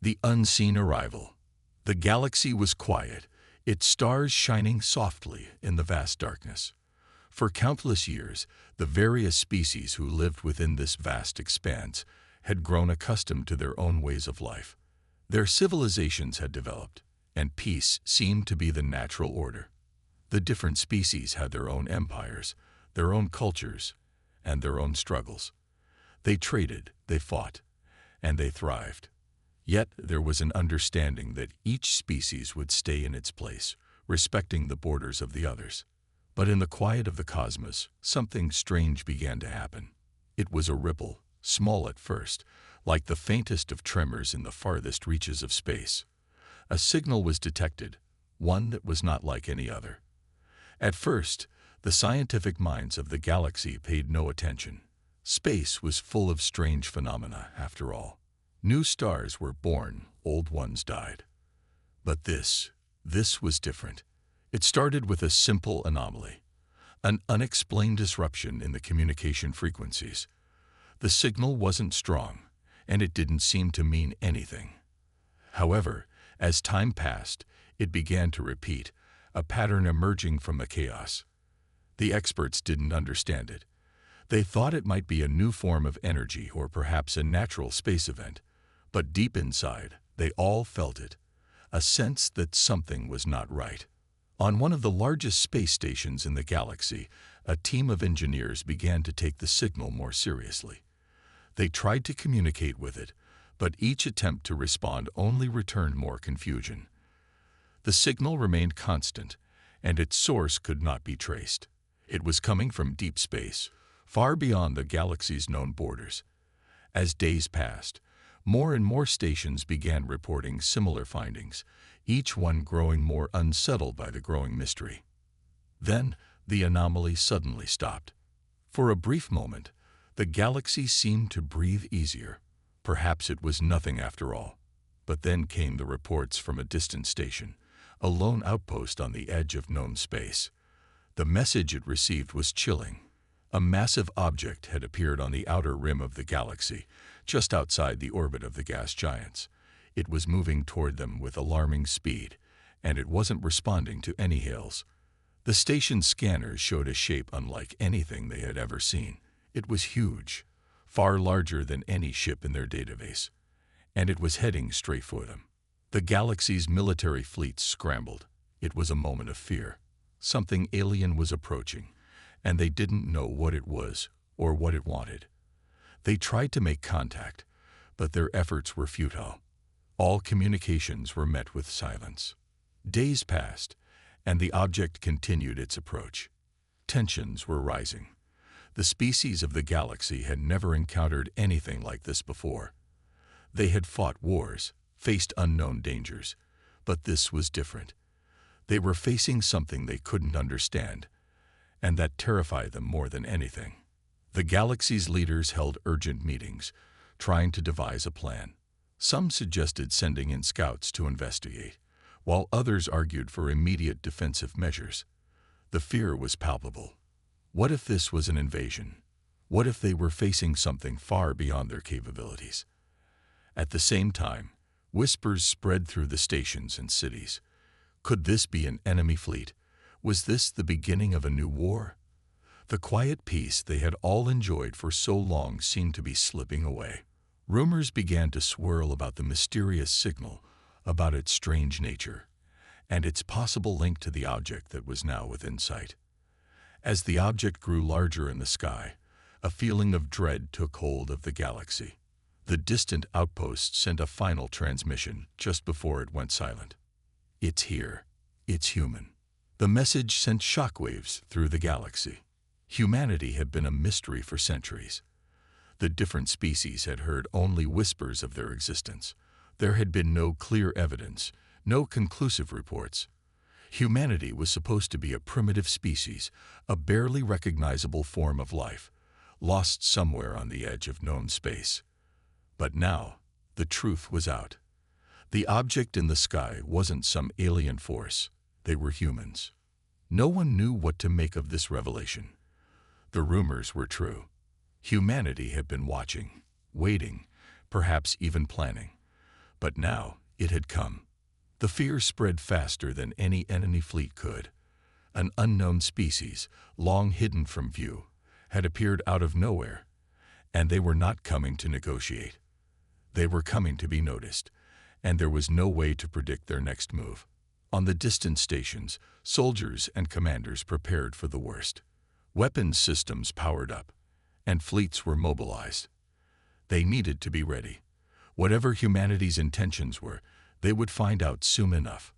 The unseen arrival. The galaxy was quiet, its stars shining softly in the vast darkness. For countless years, the various species who lived within this vast expanse had grown accustomed to their own ways of life. Their civilizations had developed, and peace seemed to be the natural order. The different species had their own empires, their own cultures, and their own struggles. They traded, they fought, and they thrived. Yet there was an understanding that each species would stay in its place, respecting the borders of the others. But in the quiet of the cosmos, something strange began to happen. It was a ripple, small at first, like the faintest of tremors in the farthest reaches of space. A signal was detected, one that was not like any other. At first, the scientific minds of the galaxy paid no attention. Space was full of strange phenomena, after all. New stars were born, old ones died. But this was different. It started with a simple anomaly, an unexplained disruption in the communication frequencies. The signal wasn't strong, and it didn't seem to mean anything. However, as time passed, it began to repeat, a pattern emerging from the chaos. The experts didn't understand it. They thought it might be a new form of energy or perhaps a natural space event. But deep inside, they all felt it, a sense that something was not right. On one of the largest space stations in the galaxy, a team of engineers began to take the signal more seriously. They tried to communicate with it, but each attempt to respond only returned more confusion. The signal remained constant, and its source could not be traced. It was coming from deep space, far beyond the galaxy's known borders. As days passed, more and more stations began reporting similar findings, each one growing more unsettled by the growing mystery. Then, the anomaly suddenly stopped. For a brief moment, the galaxy seemed to breathe easier. Perhaps it was nothing after all. But then came the reports from a distant station, a lone outpost on the edge of known space. The message it received was chilling. A massive object had appeared on the outer rim of the galaxy, just outside the orbit of the gas giants. It was moving toward them with alarming speed, and it wasn't responding to any hails. The station's scanners showed a shape unlike anything they had ever seen. It was huge, far larger than any ship in their database, and it was heading straight for them. The galaxy's military fleets scrambled. It was a moment of fear. Something alien was approaching, and they didn't know what it was or what it wanted. They tried to make contact, but their efforts were futile. All communications were met with silence. Days passed, and the object continued its approach. Tensions were rising. The species of the galaxy had never encountered anything like this before. They had fought wars, faced unknown dangers, but this was different. They were facing something they couldn't understand, and that terrified them more than anything. The galaxy's leaders held urgent meetings, trying to devise a plan. Some suggested sending in scouts to investigate, while others argued for immediate defensive measures. The fear was palpable. What if this was an invasion? What if they were facing something far beyond their capabilities? At the same time, whispers spread through the stations and cities. Could this be an enemy fleet? Was this the beginning of a new war? The quiet peace they had all enjoyed for so long seemed to be slipping away. Rumors began to swirl about the mysterious signal, about its strange nature, and its possible link to the object that was now within sight. As the object grew larger in the sky, a feeling of dread took hold of the galaxy. The distant outpost sent a final transmission just before it went silent. It's here. It's human. The message sent shockwaves through the galaxy. Humanity had been a mystery for centuries. The different species had heard only whispers of their existence. There had been no clear evidence, no conclusive reports. Humanity was supposed to be a primitive species, a barely recognizable form of life, lost somewhere on the edge of known space. But now, the truth was out. The object in the sky wasn't some alien force. They were humans. No one knew what to make of this revelation. The rumors were true. Humanity had been watching, waiting, perhaps even planning. But now it had come. The fear spread faster than any enemy fleet could. An unknown species, long hidden from view, had appeared out of nowhere, and they were not coming to negotiate. They were coming to be noticed, and there was no way to predict their next move. On the distant stations, soldiers and commanders prepared for the worst. Weapons systems powered up, and fleets were mobilized. They needed to be ready. Whatever humanity's intentions were, they would find out soon enough.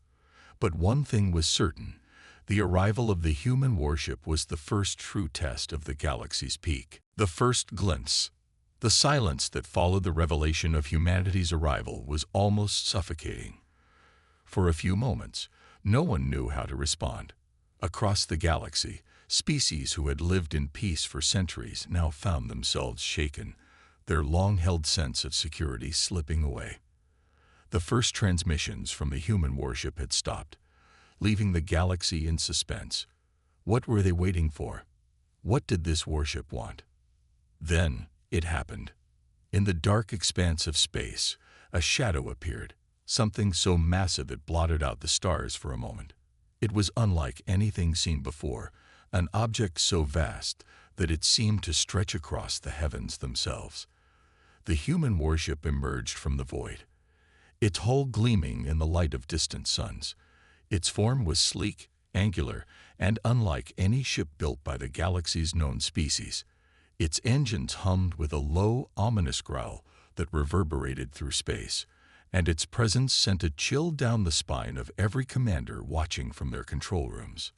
But one thing was certain: the arrival of the human warship was the first true test of the galaxy's peak. The first glimpse. The silence that followed the revelation of humanity's arrival was almost suffocating. For a few moments, no one knew how to respond. Across the galaxy, species who had lived in peace for centuries now found themselves shaken, their long-held sense of security slipping away. The first transmissions from the human warship had stopped, leaving the galaxy in suspense. What were they waiting for? What did this warship want? Then it happened. In the dark expanse of space, a shadow appeared, something so massive it blotted out the stars for a moment. It was unlike anything seen before, an object so vast that it seemed to stretch across the heavens themselves. The human warship emerged from the void, its hull gleaming in the light of distant suns. Its form was sleek, angular, and unlike any ship built by the galaxy's known species. Its engines hummed with a low, ominous growl that reverberated through space, and its presence sent a chill down the spine of every commander watching from their control rooms.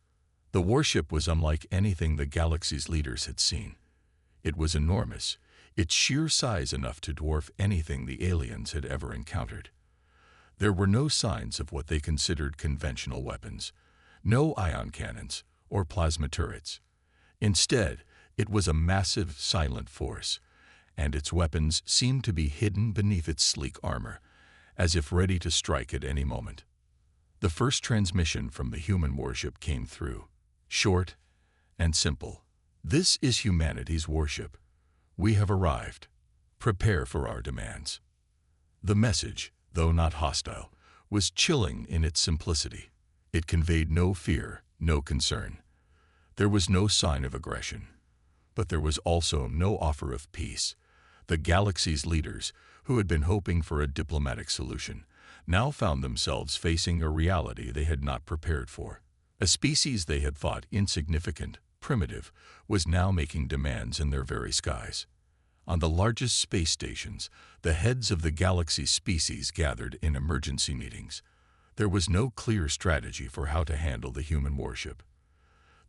The warship was unlike anything the galaxy's leaders had seen. It was enormous, its sheer size enough to dwarf anything the aliens had ever encountered. There were no signs of what they considered conventional weapons, no ion cannons or plasma turrets. Instead, it was a massive, silent force, and its weapons seemed to be hidden beneath its sleek armor, as if ready to strike at any moment. The first transmission from the human warship came through, short and simple. "This is humanity's warship. We have arrived. Prepare for our demands." The message, though not hostile, was chilling in its simplicity. It conveyed no fear, no concern. There was no sign of aggression. But there was also no offer of peace. The galaxy's leaders, who had been hoping for a diplomatic solution, now found themselves facing a reality they had not prepared for. A species they had thought insignificant, primitive, was now making demands in their very skies. On the largest space stations, the heads of the galaxy's species gathered in emergency meetings. There was no clear strategy for how to handle the human warship.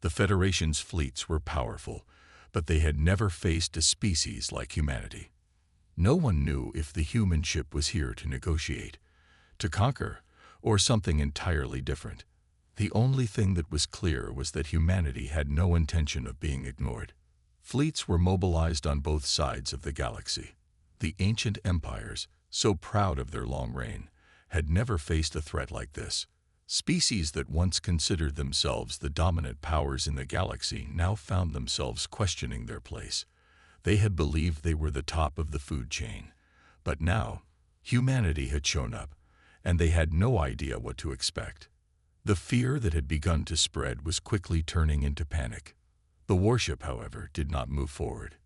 The Federation's fleets were powerful, but they had never faced a species like humanity. No one knew if the human ship was here to negotiate, to conquer, or something entirely different. The only thing that was clear was that humanity had no intention of being ignored. Fleets were mobilized on both sides of the galaxy. The ancient empires, so proud of their long reign, had never faced a threat like this. Species that once considered themselves the dominant powers in the galaxy now found themselves questioning their place. They had believed they were the top of the food chain. But now, humanity had shown up, and they had no idea what to expect. The fear that had begun to spread was quickly turning into panic. The warship, however, did not move forward.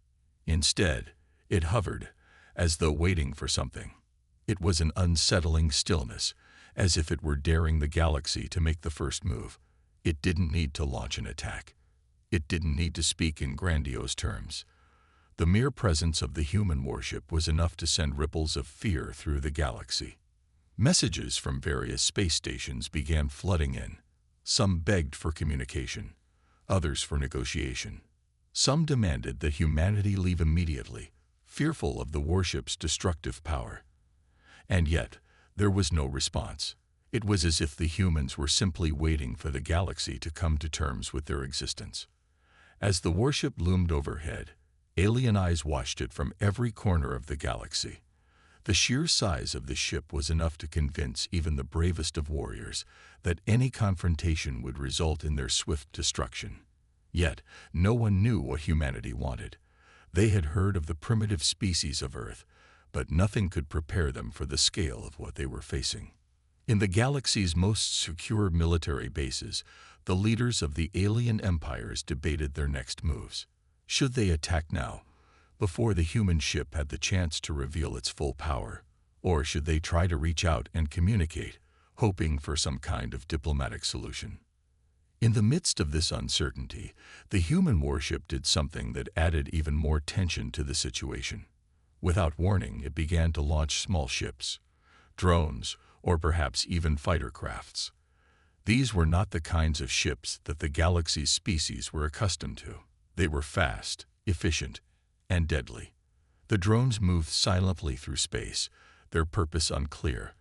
Instead, it hovered, as though waiting for something. It was an unsettling stillness, as if it were daring the galaxy to make the first move. It didn't need to launch an attack. It didn't need to speak in grandiose terms. The mere presence of the human warship was enough to send ripples of fear through the galaxy. Messages from various space stations began flooding in. Some begged for communication, others for negotiation. Some demanded that humanity leave immediately, fearful of the warship's destructive power. And yet, there was no response. It was as if the humans were simply waiting for the galaxy to come to terms with their existence. As the warship loomed overhead, alien eyes watched it from every corner of the galaxy. The sheer size of the ship was enough to convince even the bravest of warriors that any confrontation would result in their swift destruction. Yet, no one knew what humanity wanted. They had heard of the primitive species of Earth, but nothing could prepare them for the scale of what they were facing. In the galaxy's most secure military bases, the leaders of the alien empires debated their next moves. Should they attack now, before the human ship had the chance to reveal its full power, or should they try to reach out and communicate, hoping for some kind of diplomatic solution? In the midst of this uncertainty, the human warship did something that added even more tension to the situation. Without warning, it began to launch small ships, drones, or perhaps even fighter crafts. These were not the kinds of ships that the galaxy's species were accustomed to. They were fast, efficient, and deadly. The drones moved silently through space, their purpose unclear,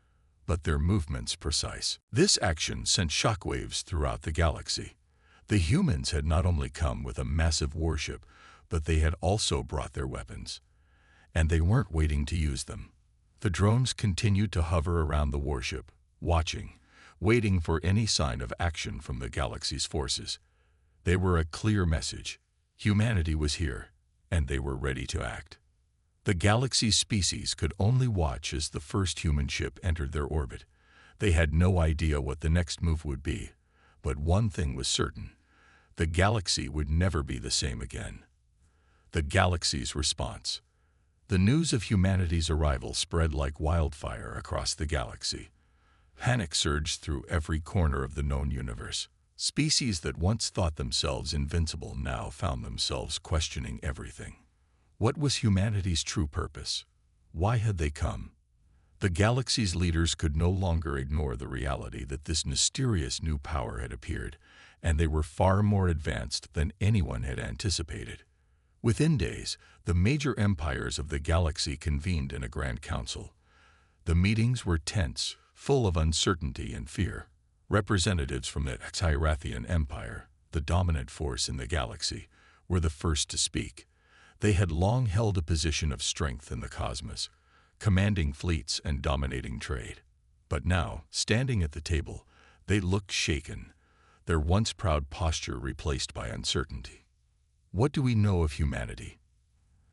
but their movements precise. This action sent shockwaves throughout the galaxy. The humans had not only come with a massive warship, but they had also brought their weapons. And they weren't waiting to use them. The drones continued to hover around the warship, watching, waiting for any sign of action from the galaxy's forces. They were a clear message. Humanity was here, and they were ready to act. The galaxy's species could only watch as the first human ship entered their orbit. They had no idea what the next move would be, but one thing was certain: the galaxy would never be the same again. The galaxy's response. The news of humanity's arrival spread like wildfire across the galaxy. Panic surged through every corner of the known universe. Species that once thought themselves invincible now found themselves questioning everything. What was humanity's true purpose? Why had they come? The galaxy's leaders could no longer ignore the reality that this mysterious new power had appeared, and they were far more advanced than anyone had anticipated. Within days, the major empires of the galaxy convened in a grand council. The meetings were tense, full of uncertainty and fear. Representatives from the Tyrathian Empire, the dominant force in the galaxy, were the first to speak. They had long held a position of strength in the cosmos, commanding fleets and dominating trade. But now, standing at the table, they looked shaken, their once proud posture replaced by uncertainty. What do we know of humanity?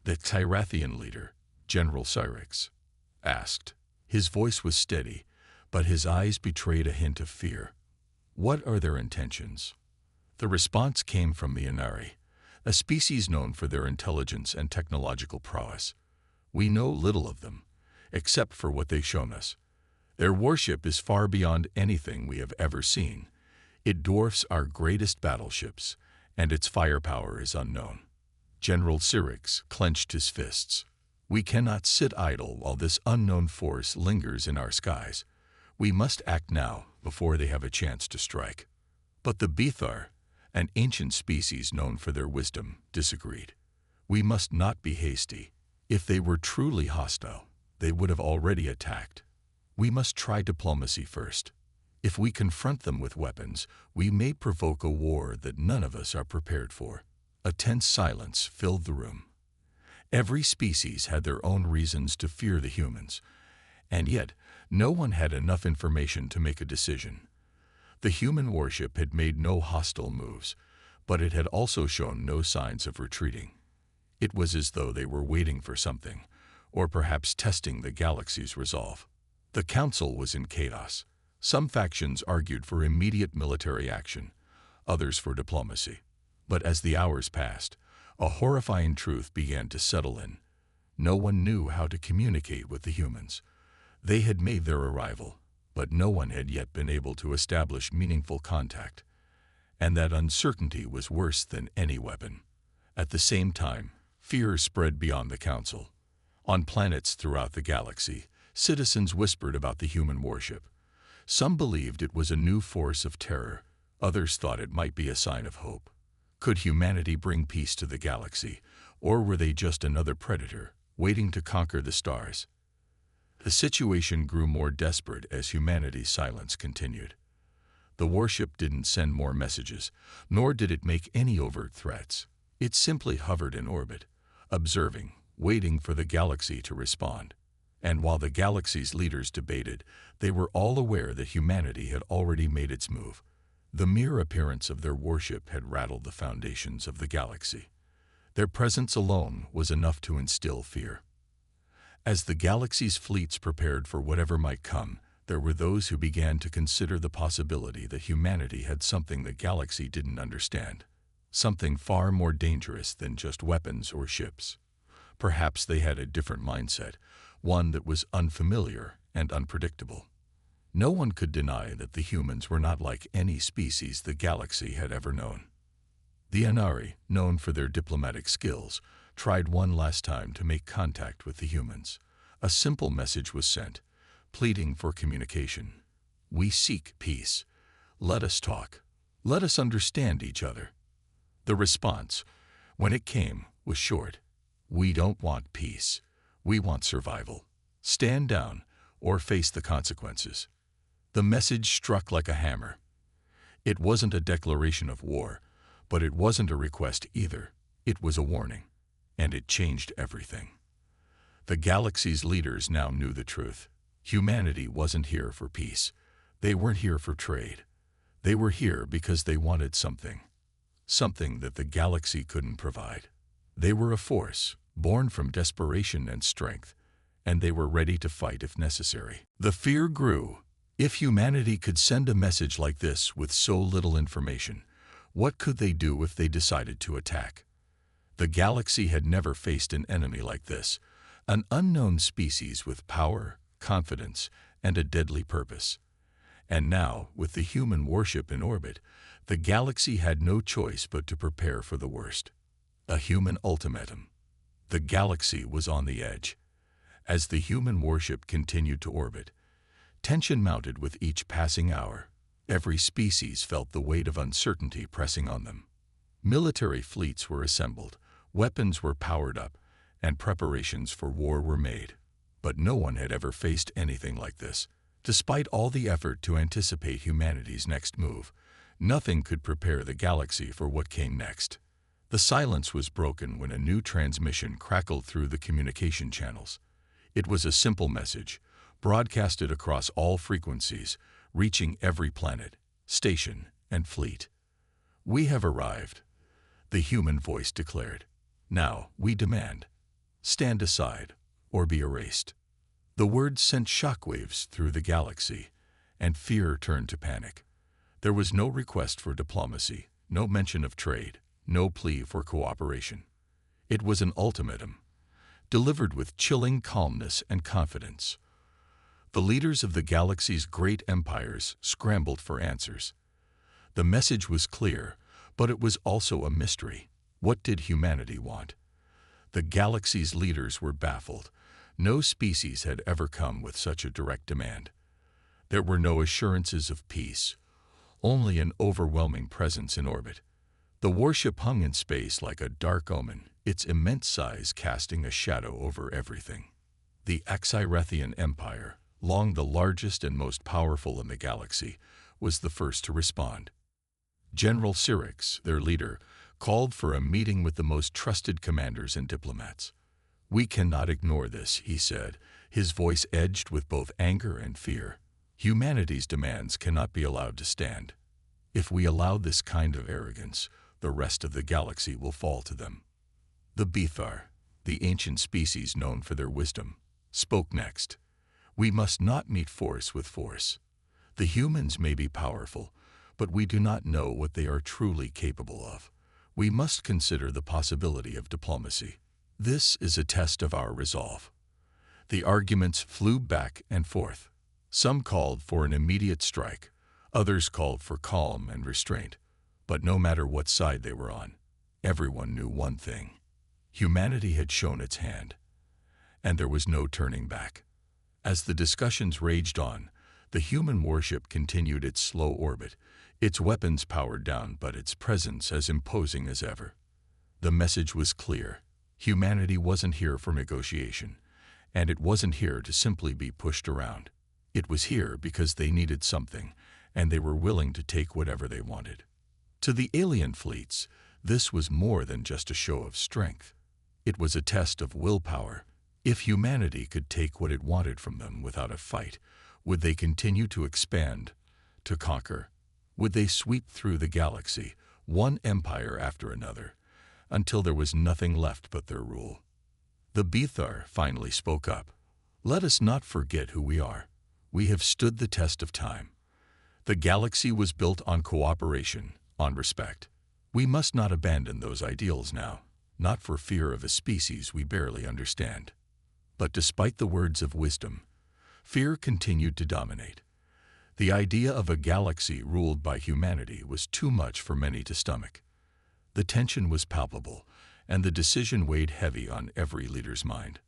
The Tyrathian leader, General Cyrix, asked. His voice was steady, but his eyes betrayed a hint of fear. What are their intentions? The response came from the Inari, a species known for their intelligence and technological prowess. We know little of them, except for what they've shown us. Their warship is far beyond anything we have ever seen. It dwarfs our greatest battleships, and its firepower is unknown. General Cyrix clenched his fists. We cannot sit idle while this unknown force lingers in our skies. We must act now, before they have a chance to strike. But the Bethar, an ancient species known for their wisdom, disagreed. We must not be hasty. If they were truly hostile, they would have already attacked. We must try diplomacy first. If we confront them with weapons, we may provoke a war that none of us are prepared for. A tense silence filled the room. Every species had their own reasons to fear the humans, and yet no one had enough information to make a decision. The human warship had made no hostile moves, but it had also shown no signs of retreating. It was as though they were waiting for something, or perhaps testing the galaxy's resolve. The council was in chaos. Some factions argued for immediate military action, others for diplomacy. But as the hours passed, a horrifying truth began to settle in. No one knew how to communicate with the humans. They had made their arrival, but no one had yet been able to establish meaningful contact. And that uncertainty was worse than any weapon. At the same time, fear spread beyond the council. On planets throughout the galaxy, citizens whispered about the human warship. Some believed it was a new force of terror. Others thought it might be a sign of hope. Could humanity bring peace to the galaxy, or were they just another predator, waiting to conquer the stars? The situation grew more desperate as humanity's silence continued. The warship didn't send more messages, nor did it make any overt threats. It simply hovered in orbit, observing, waiting for the galaxy to respond. And while the galaxy's leaders debated, they were all aware that humanity had already made its move. The mere appearance of their warship had rattled the foundations of the galaxy. Their presence alone was enough to instill fear. As the galaxy's fleets prepared for whatever might come, there were those who began to consider the possibility that humanity had something the galaxy didn't understand, something far more dangerous than just weapons or ships. Perhaps they had a different mindset, one that was unfamiliar and unpredictable. No one could deny that the humans were not like any species the galaxy had ever known. The Anari, known for their diplomatic skills, tried one last time to make contact with the humans. A simple message was sent, pleading for communication. "We seek peace. Let us talk. Let us understand each other." The response, when it came, was short. "We don't want peace. We want survival. Stand down or face the consequences." The message struck like a hammer. It wasn't a declaration of war, but it wasn't a request either. It was a warning, and it changed everything. The galaxy's leaders now knew the truth. Humanity wasn't here for peace. They weren't here for trade. They were here because they wanted something that the galaxy couldn't provide. They were a force, born from desperation and strength, and they were ready to fight if necessary. The fear grew. If humanity could send a message like this with so little information, what could they do if they decided to attack? The galaxy had never faced an enemy like this, an unknown species with power, confidence, and a deadly purpose. And now, with the human warship in orbit, the galaxy had no choice but to prepare for the worst. A human ultimatum. The galaxy was on the edge. As the human warship continued to orbit, tension mounted with each passing hour. Every species felt the weight of uncertainty pressing on them. Military fleets were assembled, weapons were powered up, and preparations for war were made. But no one had ever faced anything like this. Despite all the effort to anticipate humanity's next move, nothing could prepare the galaxy for what came next. The silence was broken when a new transmission crackled through the communication channels. It was a simple message, broadcasted across all frequencies, reaching every planet, station, and fleet. "We have arrived," the human voice declared. "Now, we demand, stand aside or be erased." The words sent shockwaves through the galaxy, and fear turned to panic. There was no request for diplomacy, no mention of trade, no plea for cooperation. It was an ultimatum, delivered with chilling calmness and confidence. The leaders of the galaxy's great empires scrambled for answers. The message was clear, but it was also a mystery. What did humanity want? The galaxy's leaders were baffled. No species had ever come with such a direct demand. There were no assurances of peace, only an overwhelming presence in orbit. The warship hung in space like a dark omen, its immense size casting a shadow over everything. The Axirethian Empire, long the largest and most powerful in the galaxy, was the first to respond. General Syrinx, their leader, called for a meeting with the most trusted commanders and diplomats. "We cannot ignore this," he said, his voice edged with both anger and fear. "Humanity's demands cannot be allowed to stand. If we allow this kind of arrogance, the rest of the galaxy will fall to them." The Bethar, the ancient species known for their wisdom, spoke next. "We must not meet force with force. The humans may be powerful, but we do not know what they are truly capable of. We must consider the possibility of diplomacy. This is a test of our resolve." The arguments flew back and forth. Some called for an immediate strike, others called for calm and restraint. But no matter what side they were on, everyone knew one thing. Humanity had shown its hand, and there was no turning back. As the discussions raged on, the human warship continued its slow orbit, its weapons powered down but its presence as imposing as ever. The message was clear. Humanity wasn't here for negotiation, and it wasn't here to simply be pushed around. It was here because they needed something, and they were willing to take whatever they wanted. To the alien fleets, this was more than just a show of strength. It was a test of willpower. If humanity could take what it wanted from them without a fight, would they continue to expand, to conquer? Would they sweep through the galaxy, one empire after another, until there was nothing left but their rule? The Bethar finally spoke up. Let us not forget who we are. We have stood the test of time. The galaxy was built on cooperation, on respect. We must not abandon those ideals now, not for fear of a species we barely understand. But despite the words of wisdom, fear continued to dominate. The idea of a galaxy ruled by humanity was too much for many to stomach. The tension was palpable, and the decision weighed heavy on every leader's mind.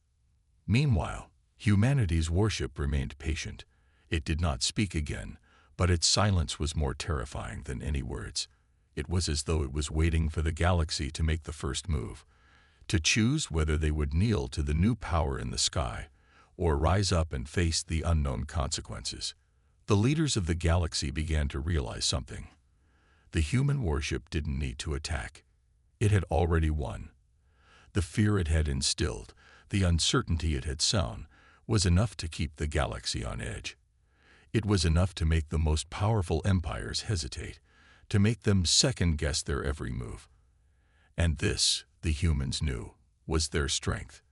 Meanwhile, humanity's warship remained patient. It did not speak again, but its silence was more terrifying than any words. It was as though it was waiting for the galaxy to make the first move, to choose whether they would kneel to the new power in the sky, or rise up and face the unknown consequences. The leaders of the galaxy began to realize something. The human warship didn't need to attack. It had already won. The fear it had instilled, the uncertainty it had sown, was enough to keep the galaxy on edge. It was enough to make the most powerful empires hesitate, to make them second-guess their every move. And this, the humans knew, was their strength.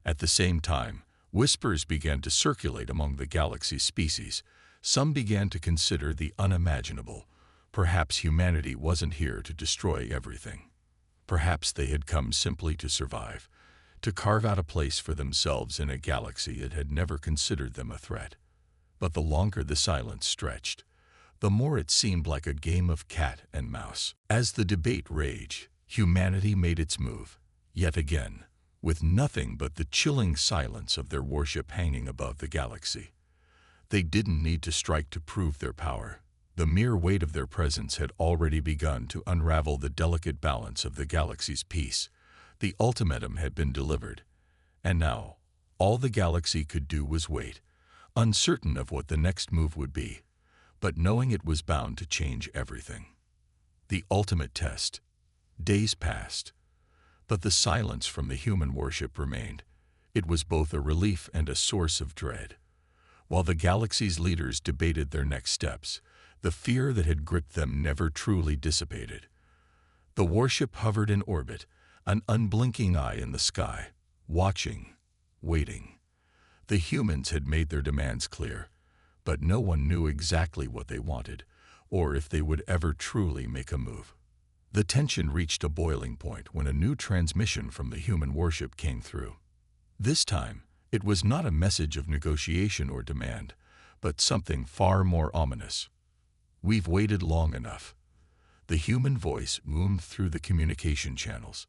At the same time, whispers began to circulate among the galaxy's species. Some began to consider the unimaginable. Perhaps humanity wasn't here to destroy everything. Perhaps they had come simply to survive, to carve out a place for themselves in a galaxy that had never considered them a threat. But the longer the silence stretched, the more it seemed like a game of cat and mouse. As the debate raged, humanity made its move, yet again, with nothing but the chilling silence of their warship hanging above the galaxy. They didn't need to strike to prove their power. The mere weight of their presence had already begun to unravel the delicate balance of the galaxy's peace. The ultimatum had been delivered, and now all the galaxy could do was wait, uncertain of what the next move would be, but knowing it was bound to change everything. The ultimate test. Days passed, but the silence from the human warship remained. It was both a relief and a source of dread. While the galaxy's leaders debated their next steps, the fear that had gripped them never truly dissipated. The warship hovered in orbit, an unblinking eye in the sky, watching, waiting. The humans had made their demands clear, but no one knew exactly what they wanted, or if they would ever truly make a move. The tension reached a boiling point when a new transmission from the human warship came through. This time, it was not a message of negotiation or demand, but something far more ominous. "We've waited long enough." The human voice boomed through the communication channels.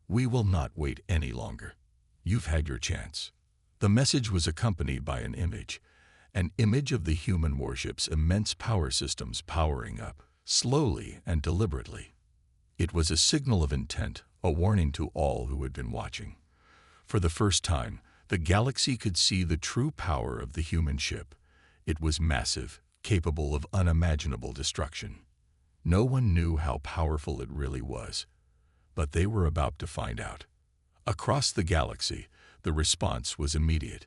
"We will not wait any longer. You've had your chance." The message was accompanied by an image of the human warship's immense power systems powering up, slowly and deliberately. It was a signal of intent, a warning to all who had been watching. For the first time, the galaxy could see the true power of the human ship. It was massive, capable of unimaginable destruction. No one knew how powerful it really was, but they were about to find out. Across the galaxy, the response was immediate.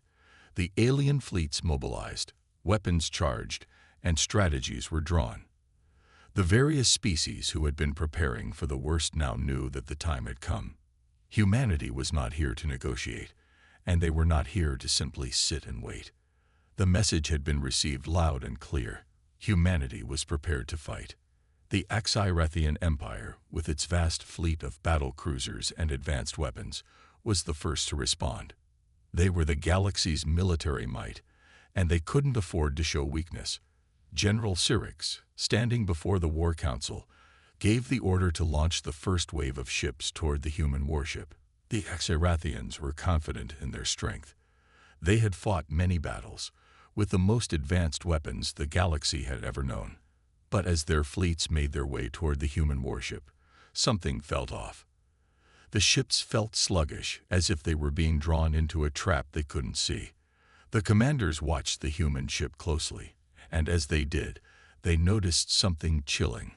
The alien fleets mobilized, weapons charged, and strategies were drawn. The various species who had been preparing for the worst now knew that the time had come. Humanity was not here to negotiate, and they were not here to simply sit and wait. The message had been received loud and clear. Humanity was prepared to fight. The Axirathian Empire, with its vast fleet of battle cruisers and advanced weapons, was the first to respond. They were the galaxy's military might, and they couldn't afford to show weakness. General Cyrix, standing before the War Council, gave the order to launch the first wave of ships toward the human warship. The Axirathians were confident in their strength. They had fought many battles, with the most advanced weapons the galaxy had ever known. But as their fleets made their way toward the human warship, something felt off. The ships felt sluggish, as if they were being drawn into a trap they couldn't see. The commanders watched the human ship closely, and as they did, they noticed something chilling.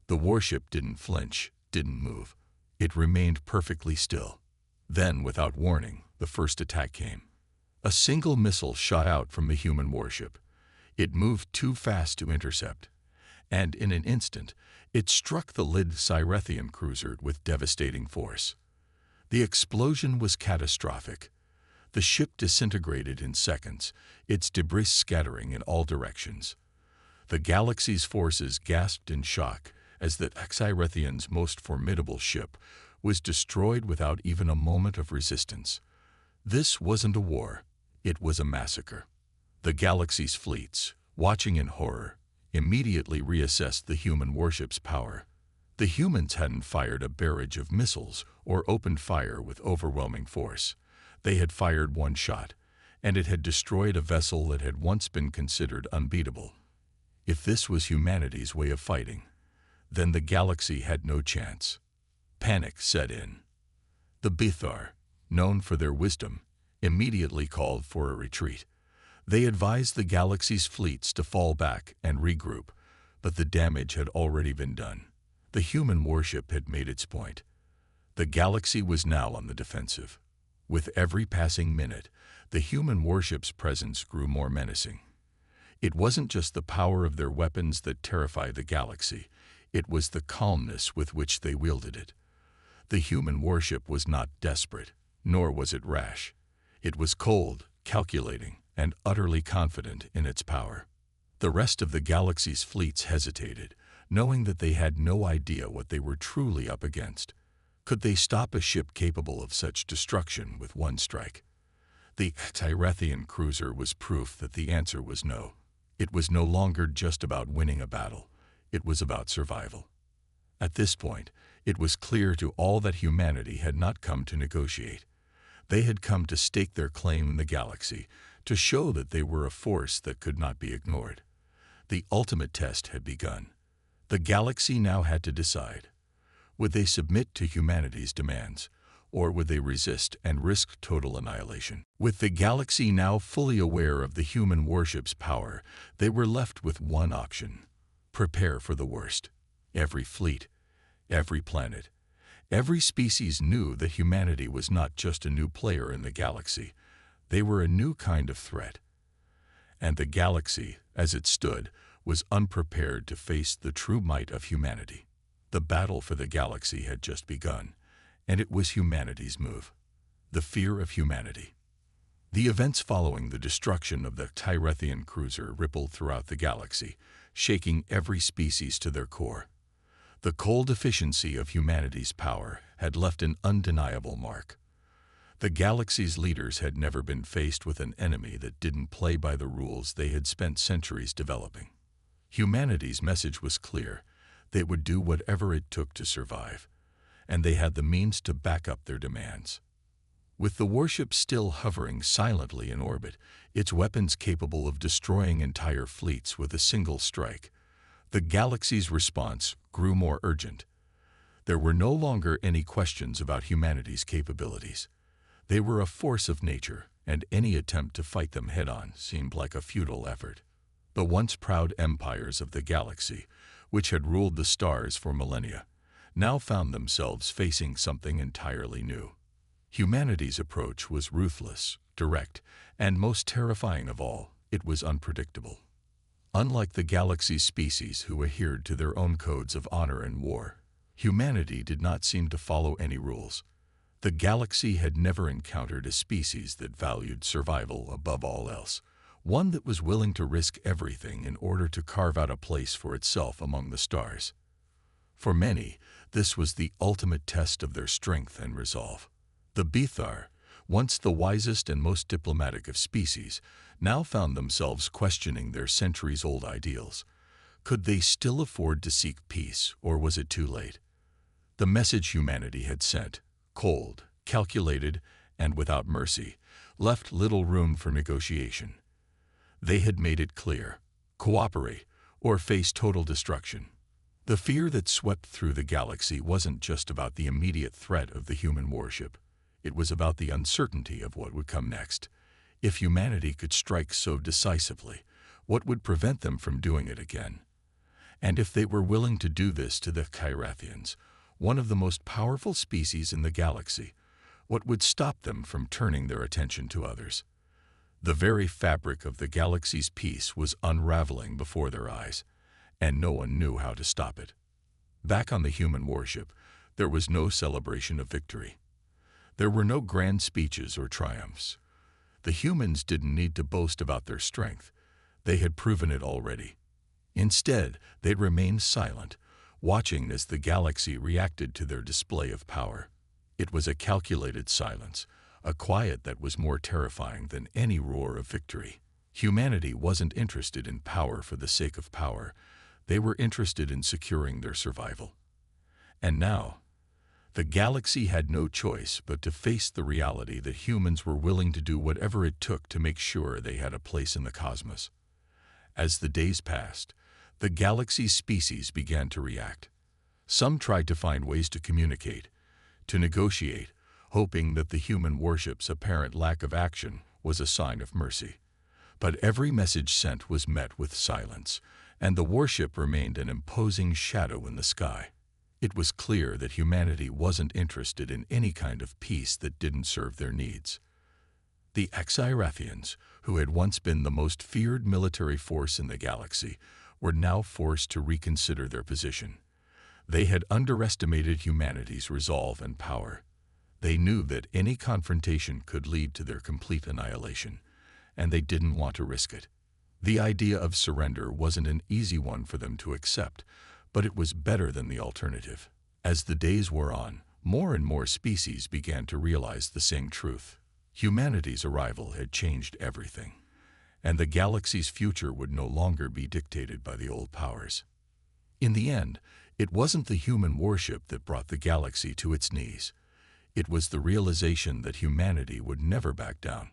The warship didn't flinch, didn't move. It remained perfectly still. Then, without warning, the first attack came. A single missile shot out from the human warship. It moved too fast to intercept, and in an instant, it struck the Lid Cyrethian cruiser with devastating force. The explosion was catastrophic. The ship disintegrated in seconds, its debris scattering in all directions. The galaxy's forces gasped in shock as the Xyrethian's most formidable ship was destroyed without even a moment of resistance. This wasn't a war, it was a massacre. The galaxy's fleets, watching in horror, immediately reassessed the human warship's power. The humans hadn't fired a barrage of missiles or opened fire with overwhelming force. They had fired one shot, and it had destroyed a vessel that had once been considered unbeatable. If this was humanity's way of fighting, then the galaxy had no chance. Panic set in. The Bithar, known for their wisdom, immediately called for a retreat. They advised the galaxy's fleets to fall back and regroup, but the damage had already been done. The human warship had made its point. The galaxy was now on the defensive. With every passing minute, the human warship's presence grew more menacing. It wasn't just the power of their weapons that terrified the galaxy, it was the calmness with which they wielded it. The human warship was not desperate, nor was it rash. It was cold, calculating, and utterly confident in its power. The rest of the galaxy's fleets hesitated, knowing that they had no idea what they were truly up against. Could they stop a ship capable of such destruction with one strike? The Tyrethian cruiser was proof that the answer was no. It was no longer just about winning a battle. It was about survival. At this point, it was clear to all that humanity had not come to negotiate. They had come to stake their claim in the galaxy, to show that they were a force that could not be ignored. The ultimate test had begun. The galaxy now had to decide. Would they submit to humanity's demands, or would they resist and risk total annihilation? With the galaxy now fully aware of the human warship's power, they were left with one option: prepare for the worst. Every fleet, every planet, every species knew that humanity was not just a new player in the galaxy. They were a new kind of threat. And the galaxy, as it stood, was unprepared to face the true might of humanity. The battle for the galaxy had just begun, and it was humanity's move. The fear of humanity. The events following the destruction of the Tyrethian cruiser rippled throughout the galaxy, shaking every species to their core. The cold efficiency of humanity's power had left an undeniable mark. The galaxy's leaders had never been faced with an enemy that didn't play by the rules they had spent centuries developing. Humanity's message was clear. They would do whatever it took to survive, and they had the means to back up their demands. With the warship still hovering silently in orbit, its weapons capable of destroying entire fleets with a single strike, the galaxy's response grew more urgent. There were no longer any questions about humanity's capabilities. They were a force of nature, and any attempt to fight them head-on seemed like a futile effort. The once proud empires of the galaxy, which had ruled the stars for millennia, now found themselves facing something entirely new. Humanity's approach was ruthless, direct, and most terrifying of all, it was unpredictable. Unlike the galaxy's species who adhered to their own codes of honor and war, humanity did not seem to follow any rules. The galaxy had never encountered a species that valued survival above all else, one that was willing to risk everything in order to carve out a place for itself among the stars. For many, this was the ultimate test of their strength and resolve. The Bithar, once the wisest and most diplomatic of species, now found themselves questioning their centuries-old ideals. Could they still afford to seek peace, or was it too late? The message humanity had sent, cold, calculated, and without mercy, left little room for negotiation. They had made it clear: cooperate or face total destruction. The fear that swept through the galaxy wasn't just about the immediate threat of the human warship. It was about the uncertainty of what would come next. If humanity could strike so decisively, what would prevent them from doing it again? And if they were willing to do this to the Tyrethians, one of the most powerful species in the galaxy, what would stop them from turning their attention to others? The very fabric of the galaxy's peace was unraveling before their eyes, and no one knew how to stop it. Back on the human warship, there was no celebration of victory. There were no grand speeches or triumphs. The humans didn't need to boast about their strength. They had proven it already. Instead, they remained silent, watching as the galaxy reacted to their display of power. It was a calculated silence, a quiet that was more terrifying than any roar of victory. Humanity wasn't interested in power for the sake of power. They were interested in securing their survival. And now, the galaxy had no choice but to face the reality that humans were willing to do whatever it took to make sure they had a place in the cosmos. As the days passed, the galaxy's species began to react. Some tried to find ways to communicate, to negotiate, hoping that the human warship's apparent lack of action was a sign of mercy. But every message sent was met with silence, and the warship remained an imposing shadow in the sky. It was clear that humanity wasn't interested in any kind of peace that didn't serve their needs. The Exirathians, who had once been the most feared military force in the galaxy, were now forced to reconsider their position. They had underestimated humanity's resolve and power. They knew that any confrontation could lead to their complete annihilation, and they didn't want to risk it. The idea of surrender wasn't an easy one for them to accept, but it was better than the alternative. As the days wore on, more and more species began to realize the same truth. Humanity's arrival had changed everything, and the galaxy's future would no longer be dictated by the old powers. In the end, it wasn't the human warship that brought the galaxy to its knees. It was the realization that humanity would never back down.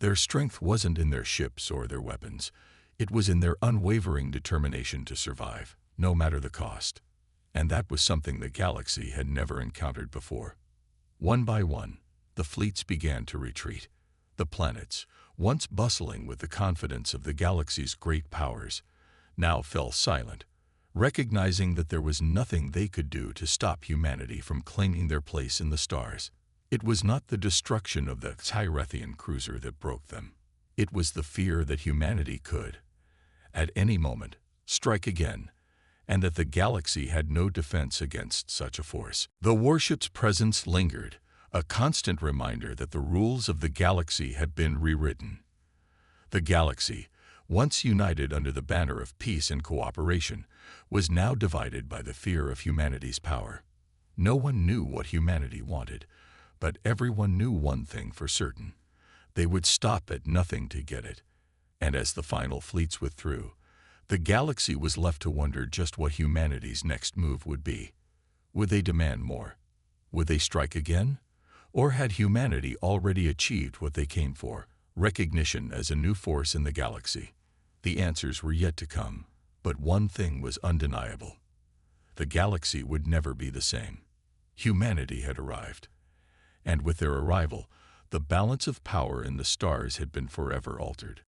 Their strength wasn't in their ships or their weapons. It was in their unwavering determination to survive, no matter the cost. And that was something the galaxy had never encountered before. One by one, the fleets began to retreat. The planets, once bustling with the confidence of the galaxy's great powers, now fell silent, recognizing that there was nothing they could do to stop humanity from claiming their place in the stars. It was not the destruction of the Exirathian cruiser that broke them. It was the fear that humanity could, at any moment, strike again, and that the galaxy had no defense against such a force. The warship's presence lingered, a constant reminder that the rules of the galaxy had been rewritten. The galaxy, once united under the banner of peace and cooperation, was now divided by the fear of humanity's power. No one knew what humanity wanted, but everyone knew one thing for certain: they would stop at nothing to get it. And as the final fleets withdrew, the galaxy was left to wonder just what humanity's next move would be. Would they demand more? Would they strike again? Or had humanity already achieved what they came for, recognition as a new force in the galaxy? The answers were yet to come, but one thing was undeniable: the galaxy would never be the same. Humanity had arrived, and with their arrival, the balance of power in the stars had been forever altered.